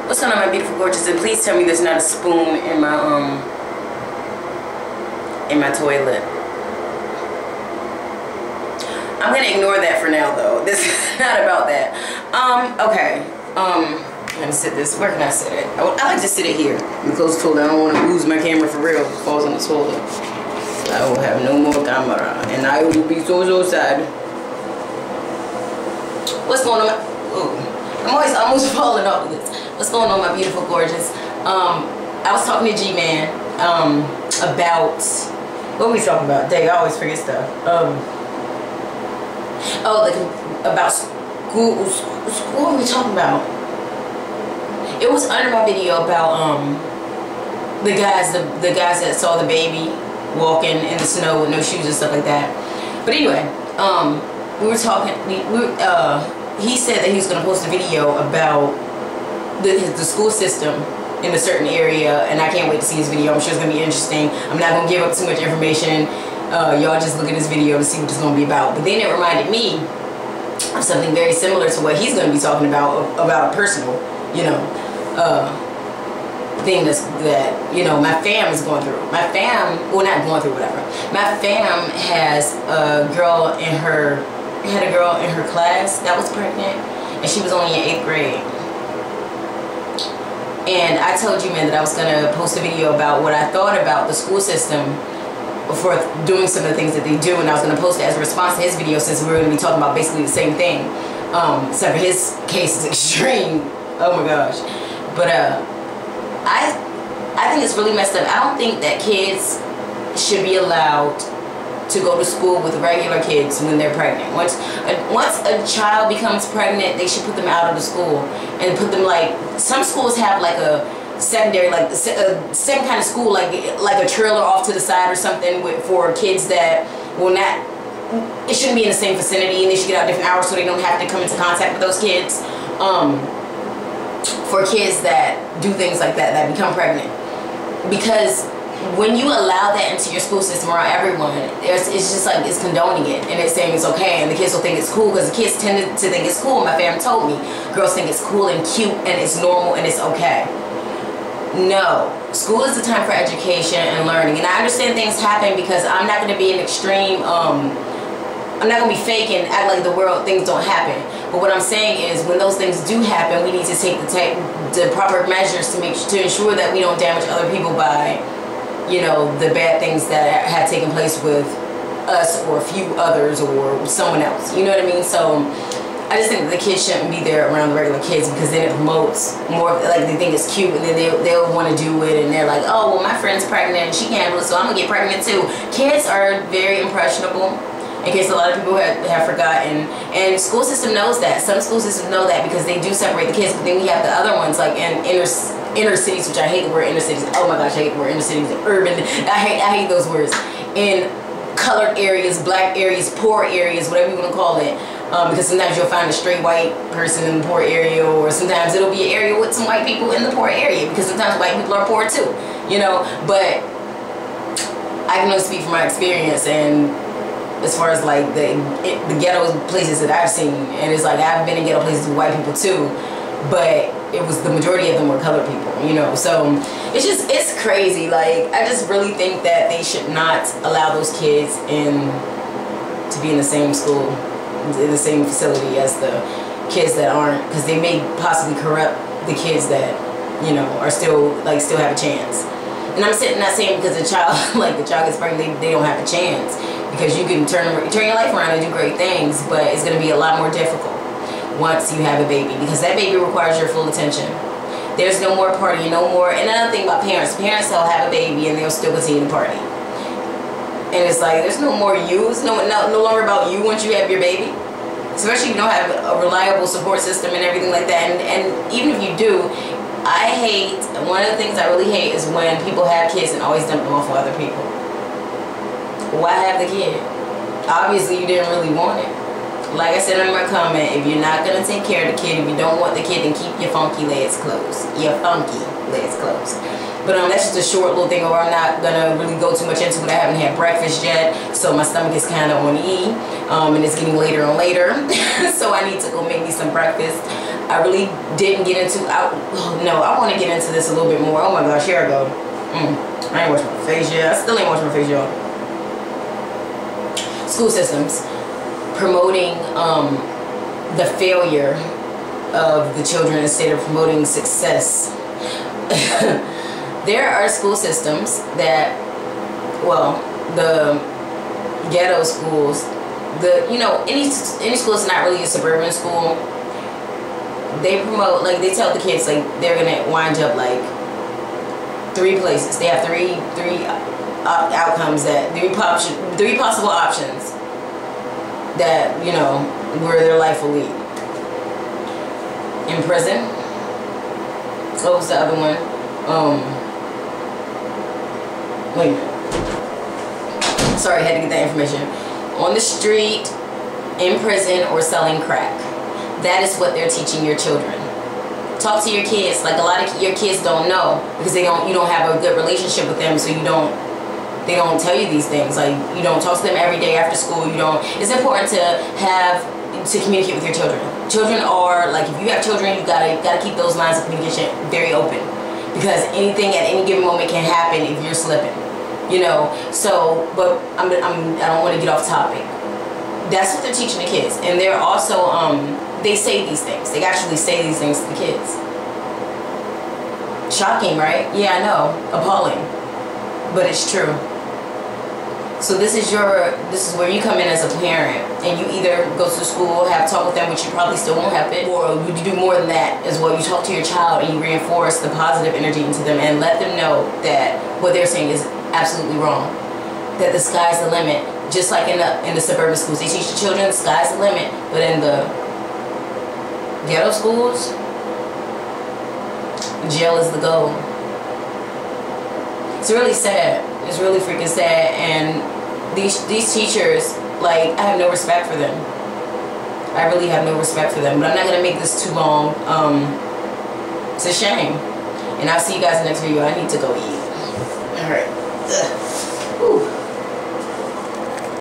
What's going on, my beautiful gorgeous? And please tell me there's not a spoon in my toilet. I'm gonna ignore that for now, though. This is not about that. Okay. I'm gonna sit this. Where can I sit it? I like to sit it here. I'm close to the toilet. I don't want to lose my camera for real. If it falls on the toilet, I will have no more camera, and I will be so sad. What's going on? I'm always almost falling off of this. What's going on, my beautiful gorgeous? I was talking to G-Man about, what were we talking about? Dang, I always forget stuff. About school. What were we talking about? It was under my video about the guys that saw the baby walking in the snow with no shoes and stuff like that. But anyway, we were talking. He said that he was going to post a video about the school system in a certain area, and I can't wait to see his video. I'm sure it's going to be interesting. I'm not going to give up too much information. Y'all just look at this video to see what it's going to be about. But then it reminded me of something very similar to what he's going to be talking about a personal, thing that my fam is going through. My fam, well, not going through, whatever. My fam has a girl in her class that was pregnant, and she was only in 8th grade. And I told you, man, that I was gonna post a video about what I thought about the school system for doing some of the things that they do, and I was gonna post it as a response to his video, since we were gonna be talking about basically the same thing, except for his case is extreme. Oh my gosh. But I think it's really messed up. I don't think that kids should be allowed to go to school with regular kids when they're pregnant. Once a child becomes pregnant, they should put them out of the school and put them, like, some schools have like a secondary, like same kind of school, like a trailer off to the side or something for kids that will not. It shouldn't be in the same vicinity, and they should get out different hours so they don't have to come into contact with those kids. For kids that do things like that become pregnant, because when you allow that into your school system around everyone, it's just like it's condoning it, and it's saying it's okay, and the kids will think it's cool, because the kids tend to think it's cool. My family told me girls think it's cool and cute and it's normal and it's okay. No, school is the time for education and learning, and I understand things happen, because I'm not going to be an extreme. I'm not going to be fake and act like things don't happen. But what I'm saying is, when those things do happen, we need to take the proper measures to ensure that we don't damage other people by, the bad things that have taken place with us or a few others or someone else. You know what I mean? So I just think that the kids shouldn't be there around the regular kids, because then it promotes more, like, they think it's cute, and then they'll want to do it, and they're like, oh, well, my friend's pregnant and she can't handle it, so I'm going to get pregnant too. Kids are very impressionable, in case a lot of people have forgotten, and school system knows that. Some school systems know that, because they do separate the kids, but then we have the other ones, like in inner cities, which I hate the word inner cities. Oh my gosh, I hate the word inner cities. Urban, I hate those words. In colored areas, black areas, poor areas, whatever you want to call it, because sometimes you'll find a straight white person in the poor area, or sometimes it'll be an area with some white people in the poor area, because sometimes white people are poor too, but I can only speak from my experience, and as far as like the ghetto places that I've seen, and it's like I've been in ghetto places with white people too, but it was the majority of them were colored people, so it's crazy. Like, I just really think that they should not allow those kids to be in the same school, in the same facility as the kids that aren't, because they may possibly corrupt the kids that are still have a chance. And I'm not saying because the child gets pregnant, they don't have a chance, because you can turn your life around and do great things, but it's going to be a lot more difficult once you have a baby, because that baby requires your full attention. There's no more partying, no more. And another thing about parents will have a baby and they'll still continue to party, and it's like there's no more you. It's no longer about you once you have your baby, especially if you don't have a reliable support system and everything like that. And even if you do, one of the things I really hate is when people have kids and always dump them off with other people. Why have the kid? Obviously you didn't really want it. Like I said in my comment, if you're not going to take care of the kid, if you don't want the kid, then keep your funky legs closed. But that's just a short little thing, or I'm not going to really go too much into it. I haven't had breakfast yet, so my stomach is kind of on E, and it's getting later and later. So I need to go make me some breakfast. I really didn't get into. No, I want to get into this a little bit more. Oh my gosh, here I go. I ain't washed my face yet. I still ain't washed my face, y'all. School systems promoting the failure of the children instead of promoting success. There are school systems that, well, the ghetto schools, any school is not really a suburban school. They promote, like, they tell the kids, like, they're gonna wind up like 3 places. They have three outcomes, that three possible options that, where their life will lead. In prison. What was the other one? Wait a minute. Sorry, I had to get that information. On the street, in prison, or selling crack. That is what they're teaching your children. Talk to your kids. Like, a lot of your kids don't know because you don't have a good relationship with them, so they don't tell you these things. Like, you don't talk to them every day after school. It's important to communicate with your children. Children are, like, if you have children, you gotta keep those lines of communication very open, because anything at any given moment can happen if you're slipping. So, but I don't want to get off topic. That's what they're teaching the kids, and they're also they say these things. They actually say these things to the kids. Shocking, right? Yeah, I know. Appalling, but it's true. So this is where you come in as a parent, and you either go to school, have talk with them, which you probably still won't have it, or you do more than that as well. You talk to your child and you reinforce the positive energy into them and let them know that what they're saying is absolutely wrong. That the sky's the limit. Just like in the suburban schools, they teach the children the sky's the limit, but in the ghetto schools, jail is the goal. It's really sad. It's really freaking sad. And these teachers, like, I have no respect for them. I really have no respect for them. But I'm not gonna make this too long. It's a shame. And I'll see you guys in the next video. I need to go eat. All right. Ugh. Ooh.